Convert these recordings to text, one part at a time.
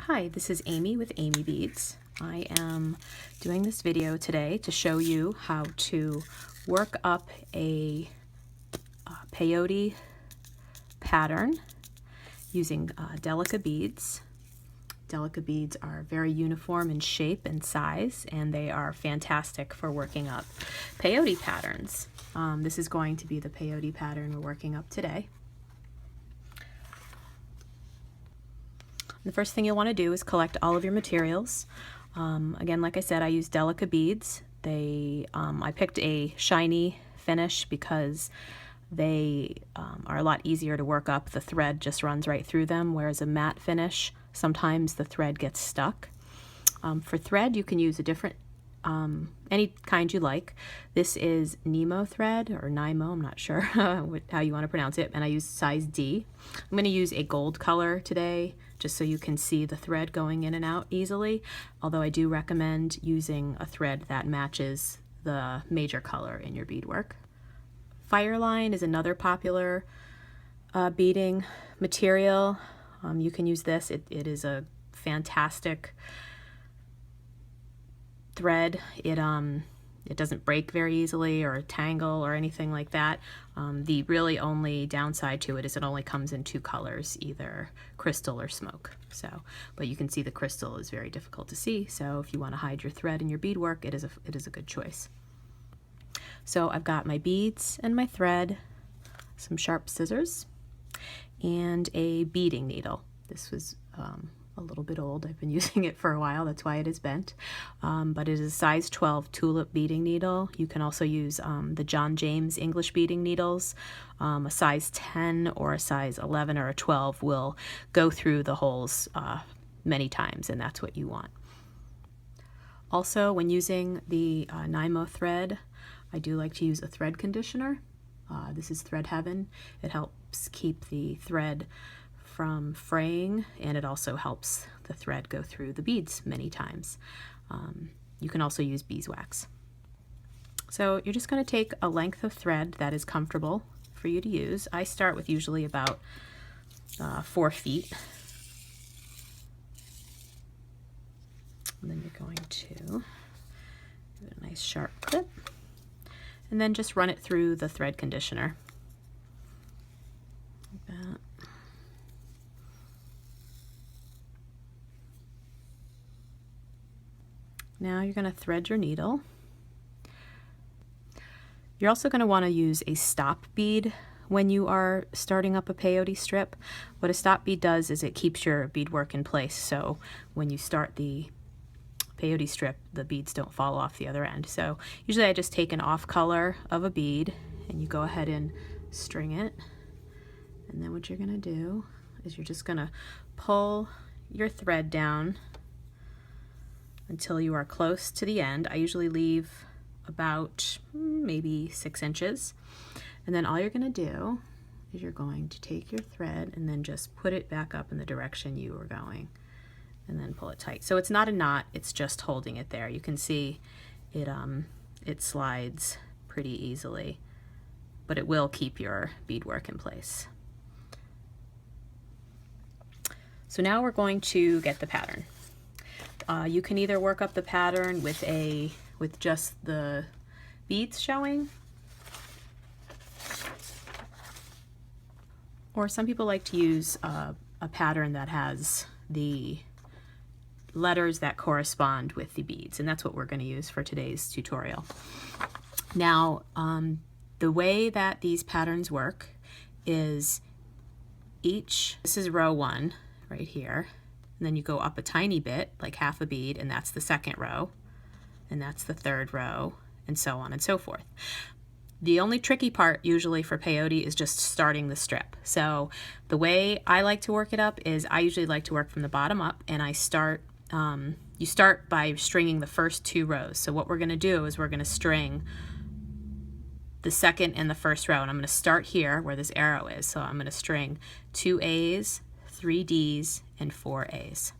Hi, this is Amy with Amy Beads. I am doing this video today to show you how to work up a peyote pattern using Delica beads. Delica beads are very uniform in shape and size, and they are fantastic for working up peyote patterns. This is going to be the peyote pattern we're working up today. The first thing you'll want to do is collect all of your materials. Again, like I said, I use Delica beads. I picked a shiny finish because they are a lot easier to work up. The thread just runs right through them, whereas a matte finish, sometimes the thread gets stuck. For thread, you can use a different, any kind you like. This is Nemo thread, or Nimo, I'm not sure how you want to pronounce it, and I use size D. I'm going to use a gold color today, just so you can see the thread going in and out easily, although I do recommend using a thread that matches the major color in your beadwork. Fireline is another popular beading material. You can use this. It is a fantastic thread. It doesn't break very easily or tangle or anything like that. The really only downside to it is it only comes in two colors, either crystal or smoke. But you can see the crystal is very difficult to see, so if you want to hide your thread in your beadwork, it is a good choice. So I've got my beads and my thread, some sharp scissors, and a beading needle. This was a little bit old. I've been using it for a while, that's why it is bent. But it is a size 12 tulip beading needle. You can also use the John James English beading needles. A size 10 or a size 11 or a 12 will go through the holes many times, and that's what you want. Also, when using the Nimo thread, I do like to use a thread conditioner. This is Thread Heaven. It helps keep the thread from fraying, and it also helps the thread go through the beads many times. You can also use beeswax. So you're just going to take a length of thread that is comfortable for you to use. I start with usually about 4 feet. And then you're going to give it a nice sharp clip, and then just run it through the thread conditioner. Like that. Now you're going to thread your needle. You're also going to want to use a stop bead when you are starting up a peyote strip. What a stop bead does is it keeps your beadwork in place, so when you start the peyote strip, the beads don't fall off the other end. So usually I just take an off color of a bead and you go ahead and string it. And then what you're going to do is you're just going to pull your thread down until you are close to the end. I usually leave about maybe 6 inches. And then all you're going to do is you're going to take your thread and then just put it back up in the direction you were going, and then pull it tight. So it's not a knot, it's just holding it there. You can see it slides pretty easily, but it will keep your beadwork in place. So now we're going to get the pattern. You can either work up the pattern with just the beads showing, or some people like to use a pattern that has the letters that correspond with the beads, and that's what we're going to use for today's tutorial. Now, the way that these patterns work is this is row 1 right here, and then you go up a tiny bit, like half a bead, and that's the second row, and that's the third row, and so on and so forth. The only tricky part usually for peyote is just starting the strip. So the way I like to work it up is I usually like to work from the bottom up, and I start, you start by stringing the first 2 rows. So what we're going to do is we're going to string the second and the first row, and I'm going to start here where this arrow is. So I'm going to string 2 A's, 3 D's, and 4 A's.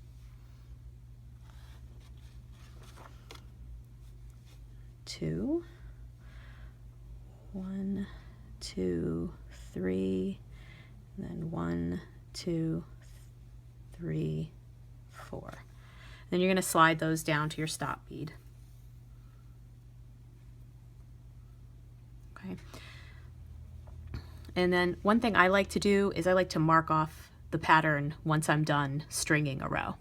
Two, 1, 2, 3, and then 1, 2, 3, 4. Then you're going to slide those down to your stop bead. Okay. And then one thing I like to do is I like to mark off the pattern once I'm done stringing a row.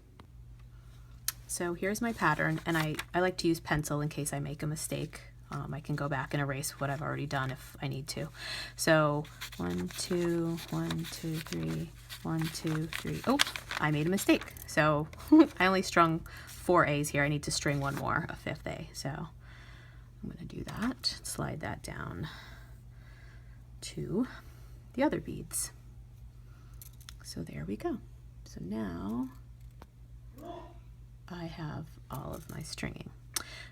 So here's my pattern, and I like to use pencil in case I make a mistake. I can go back and erase what I've already done if I need to. So 1, 2, 1, 2, 3, 1, 2, 3. Oh, I made a mistake. So I only strung 4 A's here. I need to string one more, a 5th A. So I'm going to do that, slide that down to the other beads. So there we go. So now I have all of my stringing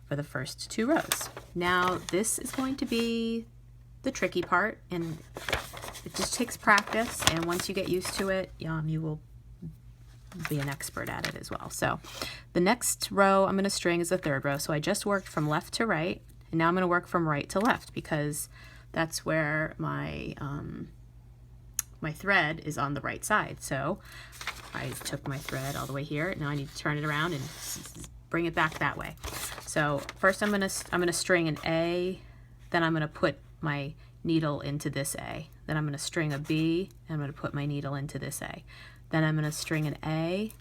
for the first 2 rows. Now this is going to be the tricky part, and it just takes practice, and once you get used to it, you will be an expert at it as well. So the next row I'm going to string is the 3rd row. So I just worked from left to right, and now I'm going to work from right to left because that's where my my thread is on the right side. So I took my thread all the way here. Now I need to turn it around and bring it back that way. So first I'm gonna string an A, then I'm gonna put my needle into this A. Then I'm gonna string a B, and I'm gonna put my needle into this A. Then I'm gonna string an A,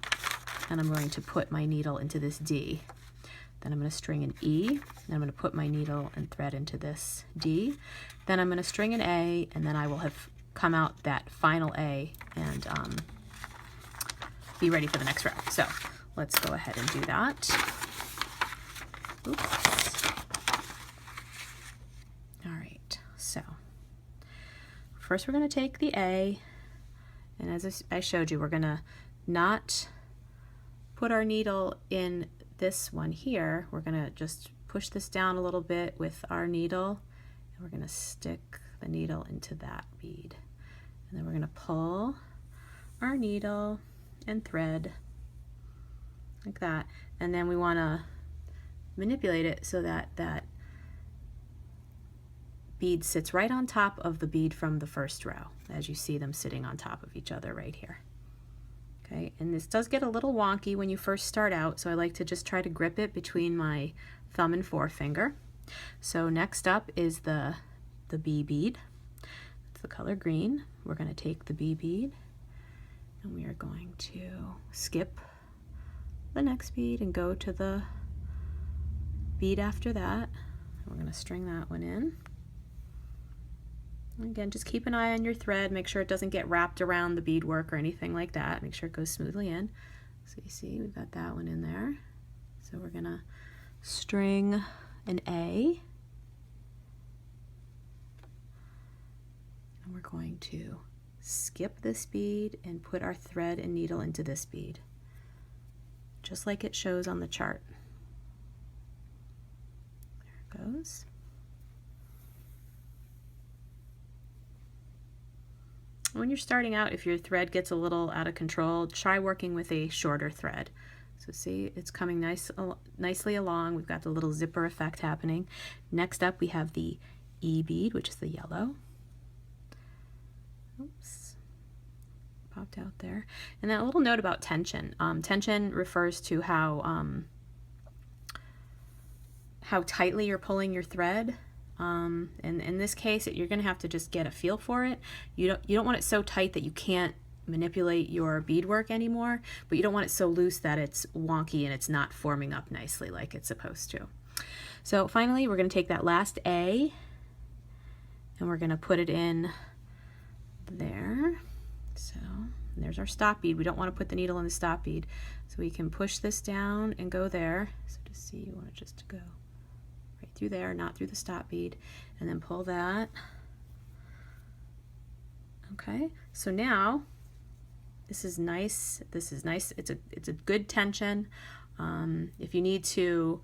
and I'm going to put my needle into this D. Then I'm going to string an E, and I'm going to put my needle and thread into this D. Then I'm going to string an A, and then I will have come out that final A and be ready for the next row. So let's go ahead and do that. Oops. All right, so first we're going to take the A, and as I showed you, we're going to not put our needle in this one here. We're going to just push this down a little bit with our needle, and we're going to stick the needle into that bead. And then we're going to pull our needle and thread like that. And then we want to manipulate it so that that bead sits right on top of the bead from the first row, as you see them sitting on top of each other right here. Okay, and this does get a little wonky when you first start out, so I like to just try to grip it between my thumb and forefinger. So next up is the B bead. It's the color green. We're going to take the B bead, and we are going to skip the next bead and go to the bead after that. We're going to string that one in. Again, just keep an eye on your thread. Make sure it doesn't get wrapped around the beadwork or anything like that. Make sure it goes smoothly in. So you see, we've got that one in there. So we're gonna string an A. And we're going to skip this bead and put our thread and needle into this bead, just like it shows on the chart. There it goes. When you're starting out, if your thread gets a little out of control, try working with a shorter thread. So see, it's coming nicely along. We've got the little zipper effect happening. Next up, we have the E bead, which is the yellow. Oops, popped out there. And that little note about tension. Tension refers to how tightly you're pulling your thread. And in this case, you're going to have to just get a feel for it. You don't want it so tight that you can't manipulate your beadwork anymore, but you don't want it so loose that it's wonky and it's not forming up nicely like it's supposed to. So finally, we're going to take that last A, and we're going to put it in there. So there's our stop bead. We don't want to put the needle in the stop bead, so we can push this down and go there. So to see, you want it just to go right through there, not through the stop bead, and then pull that. Okay, so now this is nice. This is nice. It's a good tension. If you need to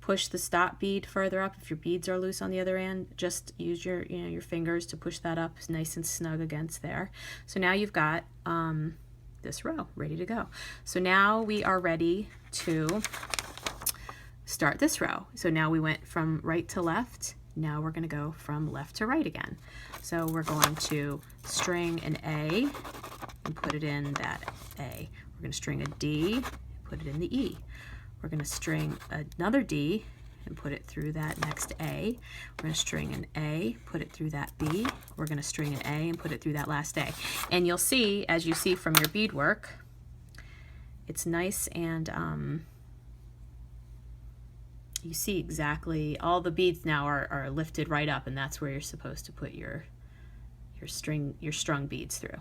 push the stop bead further up, if your beads are loose on the other end, just use your your fingers to push that up nice and snug against there. So now you've got this row ready to go. So now we are ready to start this row. So now we went from right to left. Now we're going to go from left to right again. So we're going to string an A and put it in that A. We're going to string a D, put it in the E. We're going to string another D and put it through that next A. We're going to string an A, put it through that B. We're going to string an A and put it through that last A. And you'll see, as you see from your beadwork, it's nice and you see exactly all the beads now are lifted right up, and that's where you're supposed to put your strung beads through.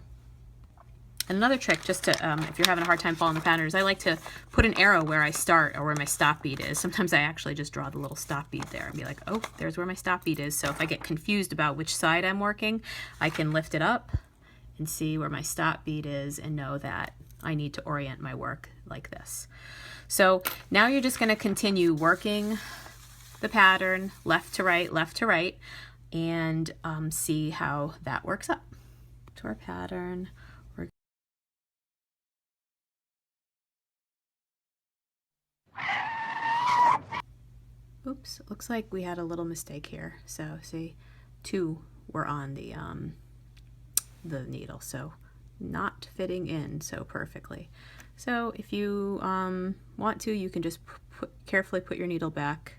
And another trick, just to if you're having a hard time following the pattern, is I like to put an arrow where I start or where my stop bead is. Sometimes I actually just draw the little stop bead there and be like, oh, there's where my stop bead is. So if I get confused about which side I'm working, I can lift it up and see where my stop bead is and know that I need to orient my work like this. So now you're just going to continue working the pattern left to right, and see how that works up. To our pattern. Oops, looks like we had a little mistake here. So see, 2 were on the needle, so not fitting in so perfectly. So if you want to, you can just carefully put your needle back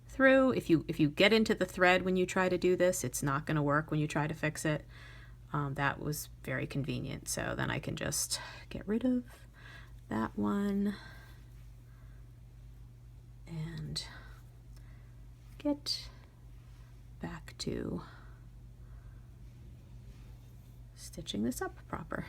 through. If you get into the thread when you try to do this, it's not going to work when you try to fix it. That was very convenient. So then I can just get rid of that one and get back to stitching this up proper.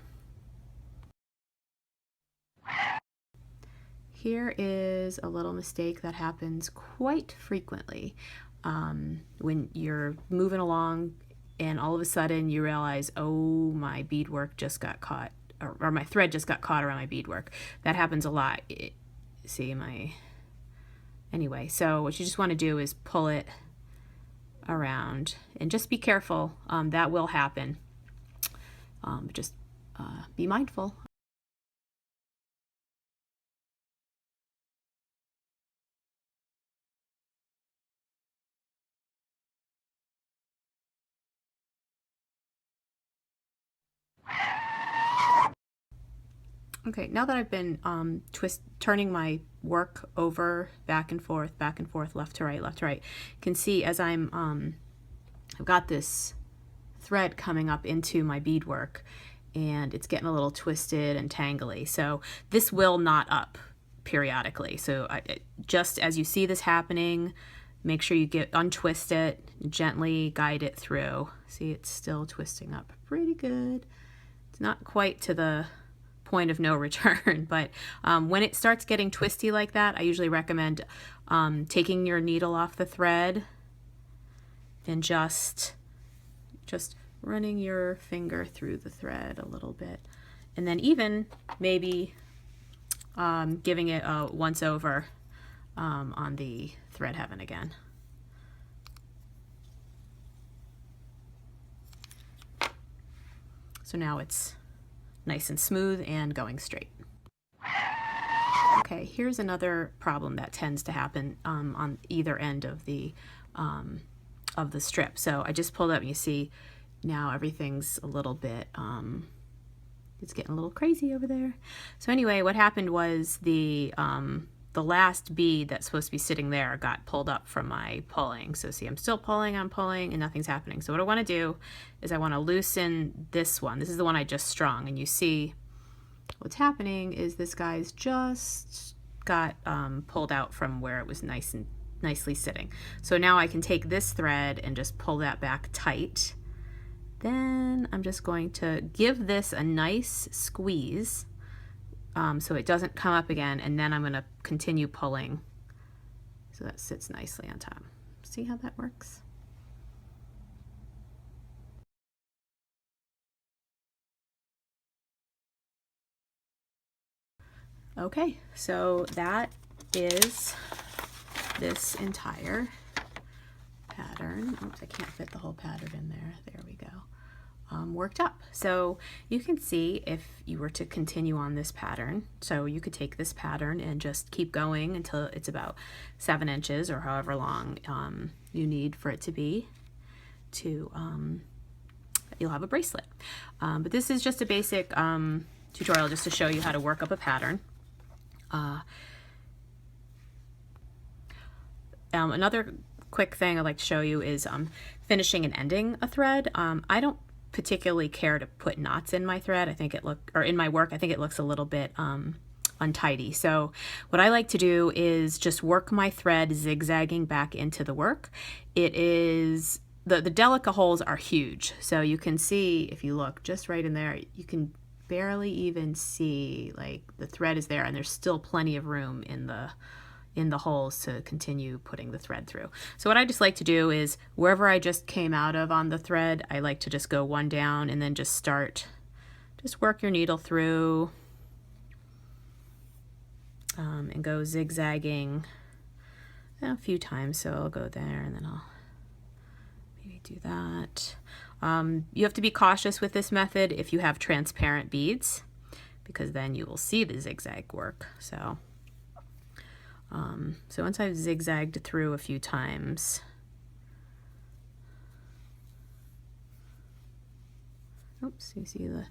Here is a little mistake that happens quite frequently when you're moving along and all of a sudden you realize, oh, my beadwork just got caught, or my thread just got caught around my beadwork. That happens a lot. Anyway, so what you just want to do is pull it around and just be careful. That will happen. Just be mindful. Okay, now that I've been turning my work over back and forth, left to right, you can see as I've got this thread coming up into my beadwork and it's getting a little twisted and tangly. So this will knot up periodically. So just as you see this happening, make sure you untwist it, gently guide it through. See, it's still twisting up pretty good. It's not quite to the point of no return, but when it starts getting twisty like that, I usually recommend taking your needle off the thread and just running your finger through the thread a little bit, and then even maybe giving it a once over on the thread heaven again. So now it's nice and smooth and going straight. Okay, here's another problem that tends to happen on either end of the strip. So I just pulled up and you see now everything's a little bit, it's getting a little crazy over there. So anyway, what happened was the last bead that's supposed to be sitting there got pulled up from my pulling. So see, I'm still pulling, and nothing's happening. So what I want to do is I want to loosen this one. This is the one I just strung, and you see what's happening is this guy's just got pulled out from where it was nicely sitting. So now I can take this thread and just pull that back tight. Then I'm just going to give this a nice squeeze so it doesn't come up again, and then I'm going to continue pulling so that sits nicely on top. See how that works? Okay, so that is this entire pattern. Oops, I can't fit the whole pattern in there. There we go. Worked up. So you can see if you were to continue on this pattern, so you could take this pattern and just keep going until it's about 7 inches or however long you need for it to be you'll have a bracelet. But this is just a basic tutorial just to show you how to work up a pattern. Another quick thing I'd like to show you is finishing and ending a thread. I don't particularly care to put knots in my thread. I think in my work, I think it looks a little bit untidy. So what I like to do is just work my thread zigzagging back into the work. It is, the delica holes are huge. So you can see, if you look just right in there, you can barely even see, like, the thread is there and there's still plenty of room in the holes to continue putting the thread through. So what I just like to do is wherever I just came out of on the thread, I like to just go one down and then just work your needle through and go zigzagging a few times. So I'll go there and then I'll maybe do that. You have to be cautious with this method if you have transparent beads, because then you will see the zigzag work. So once I've zigzagged through a few times, oops, you see the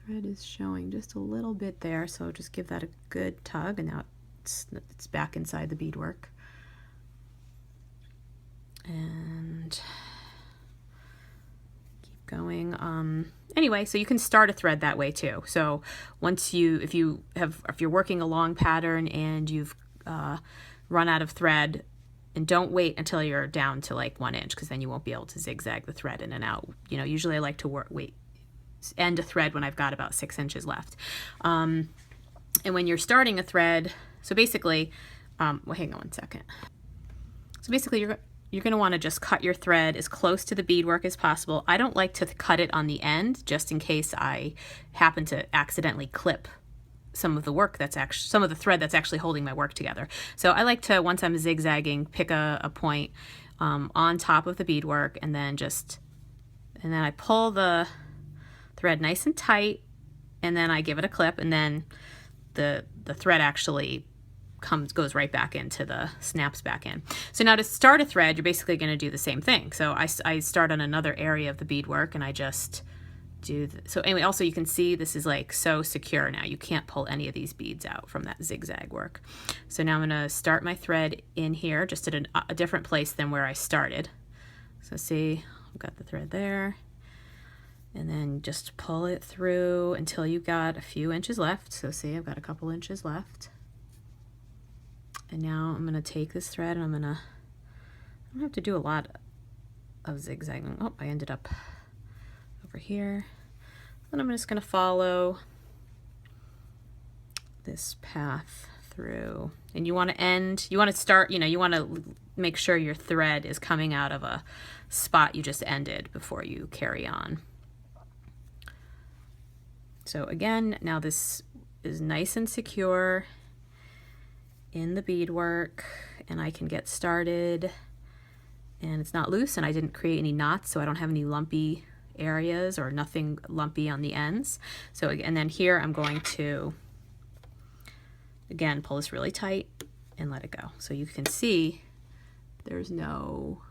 thread is showing just a little bit there, so just give that a good tug, and now it's back inside the beadwork. And keep going. Anyway, so you can start a thread that way too. So once if you're working a long pattern and you've run out of thread, and don't wait until you're down to like 1 inch, because then you won't be able to zigzag the thread in and out. You know, usually I like to end a thread when I've got about 6 inches left. And when you're starting a thread, so basically, well, hang on one second. So basically you're going to want to just cut your thread as close to the beadwork as possible. I don't like to cut it on the end, just in case I happen to accidentally clip some of the thread that's actually holding my work together. So I like to, once I'm zigzagging, pick a point on top of the beadwork, and then I pull the thread nice and tight, and then I give it a clip, and then the thread actually goes right back into snaps back in. So now to start a thread, you're basically going to do the same thing. So I start on another area of the beadwork, and I just so anyway, also you can see this is like so secure now. You can't pull any of these beads out from that zigzag work. So now I'm going to start my thread in here, just at a different place than where I started. So see, I've got the thread there, and then just pull it through until you've got a few inches left. So see, I've got a couple inches left. And now I'm going to take this thread, and I don't have to do a lot of zigzagging. Oh, I ended up over here. Then I'm just going to follow this path through. And you want to start, you want to make sure your thread is coming out of a spot you just ended before you carry on. So again, now this is nice and secure in the beadwork, and I can get started, and it's not loose, and I didn't create any knots, so I don't have any lumpy areas or nothing lumpy on the ends. So, and then here I'm going to again pull this really tight and let it go. So you can see there's no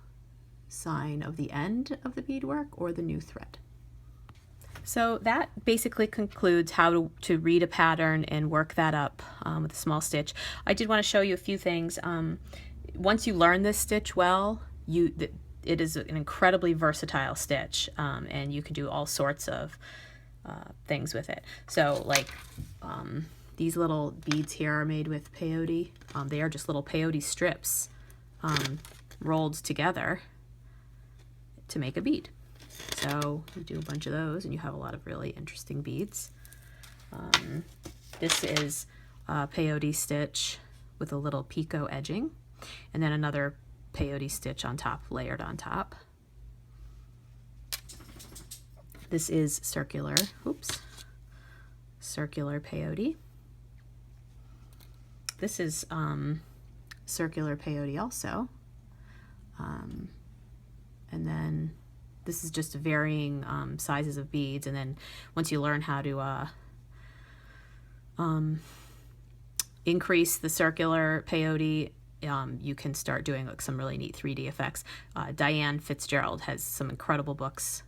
sign of the end of the beadwork or the new thread. So that basically concludes how to read a pattern and work that up with a small stitch. I did want to show you a few things. Once you learn this stitch well, it is an incredibly versatile stitch, and you can do all sorts of things with it. So like these little beads here are made with peyote. They are just little peyote strips rolled together to make a bead. So you do a bunch of those and you have a lot of really interesting beads. This is a peyote stitch with a little picot edging, and then another peyote stitch on top, layered on top. This is circular peyote. This is circular peyote also. And then this is just varying sizes of beads, and then once you learn how to increase the circular peyote, you can start doing like some really neat 3D effects. Diane Fitzgerald has some incredible books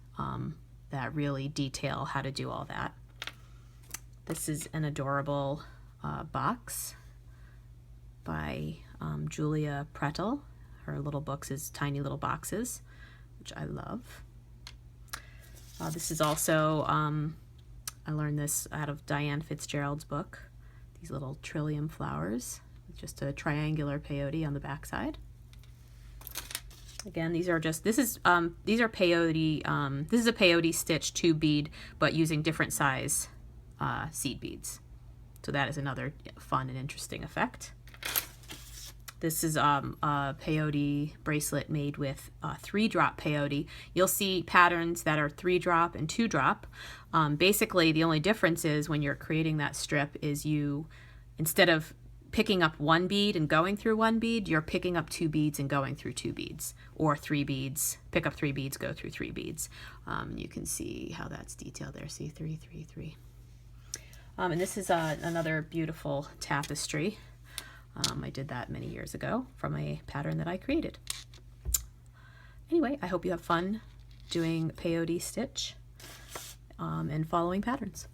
that really detail how to do all that. This is an adorable box by Julia Pretel. Her little books is tiny little boxes, which I love. This is also, I learned this out of Diane Fitzgerald's book, these little trillium flowers, with just a triangular peyote on the back side. Again, these are peyote, this is a peyote stitch 2 bead, but using different size seed beads. So that is another fun and interesting effect. This is a peyote bracelet made with 3-drop peyote. You'll see patterns that are 3-drop and 2-drop. Basically, the only difference is when you're creating that strip is you, instead of picking up 1 bead and going through 1 bead, you're picking up 2 beads and going through 2 beads, or 3 beads, pick up 3 beads, go through 3 beads. You can see how that's detailed there. See, 3, 3, 3. And this is another beautiful tapestry. I did that many years ago from a pattern that I created. Anyway, I hope you have fun doing peyote stitch and following patterns.